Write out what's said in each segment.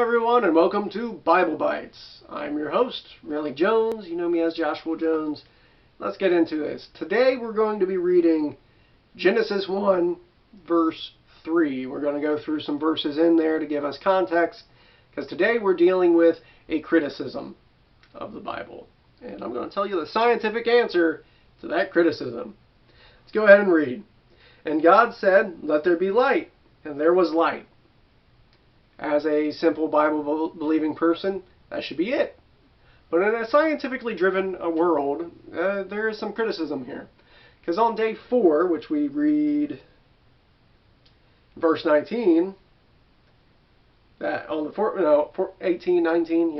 everyone, and welcome to Bible Bites. I'm your host, Relic Jones. You know me as Joshua Jones. Let's get into this. Today we're going to be reading Genesis 1, verse 3. We're going to go through some verses in there to give us context, because today we're dealing with a criticism of the Bible. And I'm going to tell you the scientific answer to that criticism. Let's go ahead and read. And God said, "Let there be light," and there was light. As a simple Bible-believing person, that should be it. But in a scientifically driven world, there is some criticism here. Because on day 4, which we read verse 19, that on the 18, 19,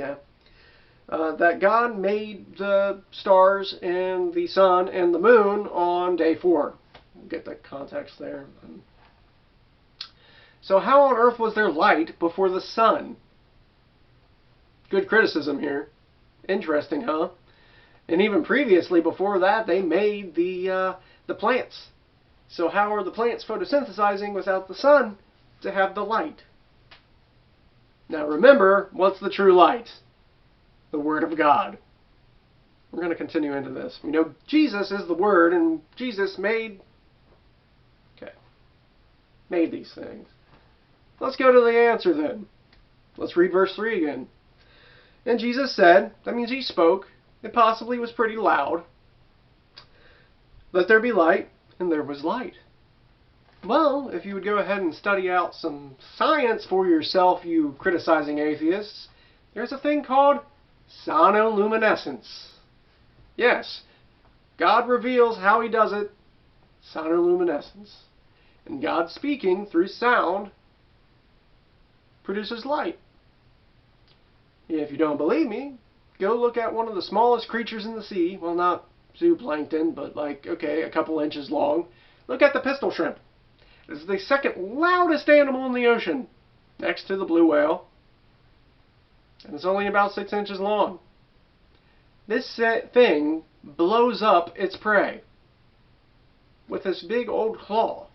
that God made the stars and the sun and the moon on day 4. We'll get the context there. So how on earth was there light before the sun? Good criticism here. Interesting, huh? And even previously, before that, they made the plants. So how are the plants photosynthesizing without the sun to have the light? Now remember, what's the true light? The Word of God. We're going to continue into this. We know Jesus is the Word, and Jesus made these things. Let's go to the answer then. Let's read verse 3 again. And Jesus said, that means he spoke, it possibly was pretty loud, "Let there be light," and there was light. Well, if you would go ahead and study out some science for yourself, you criticizing atheists, there's a thing called sonoluminescence. Yes, God reveals how he does it, sonoluminescence. And God speaking through sound produces light. If you don't believe me, go look at one of the smallest creatures in the sea. Well, not zooplankton, but a couple inches long. Look at the pistol shrimp. It's the second loudest animal in the ocean, next to the blue whale. And it's only about 6 inches long. This thing blows up its prey with this big old claw.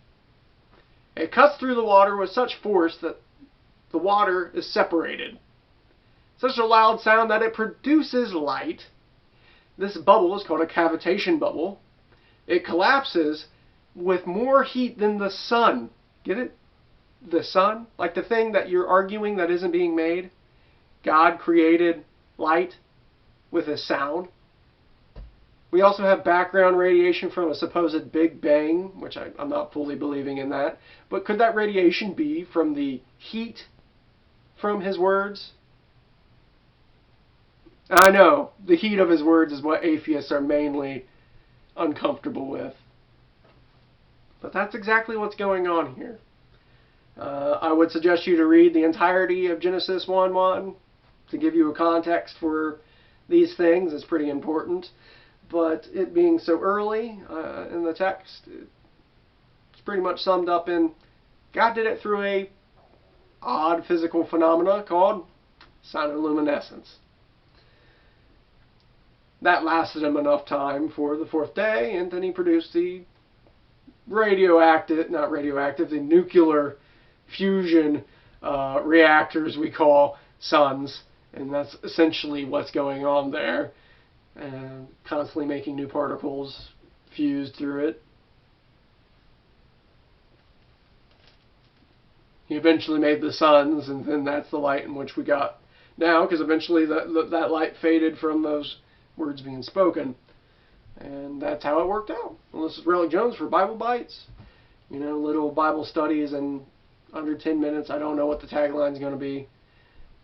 It cuts through the water with such force that the water is separated. Such a loud sound that it produces light. This bubble is called a cavitation bubble. It collapses with more heat than the sun. Get it? The sun? Like the thing that you're arguing that isn't being made. God created light with a sound. We also have background radiation from a supposed Big Bang, which I'm not fully believing in that. But could that radiation be from the heat from his words? I know, the heat of his words is what atheists are mainly uncomfortable with. But that's exactly what's going on here. I would suggest you to read the entirety of Genesis 1:1 to give you a context for these things. It's pretty important. But it being so early in the text, it's pretty much summed up in God did it through a odd physical phenomena called sonoluminescence. That lasted him enough time for the 4th day, and then he produced the the nuclear fusion reactors we call suns, and that's essentially what's going on there. And constantly making new particles fused through it. He eventually made the suns, and then that's the light in which we got now, because eventually that light faded from those words being spoken. And that's how it worked out. Well, this is Relic Jones for Bible Bites. Little Bible studies in under 10 minutes. I don't know what the tagline's going to be.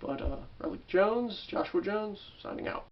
But Relic Jones, Joshua Jones, signing out.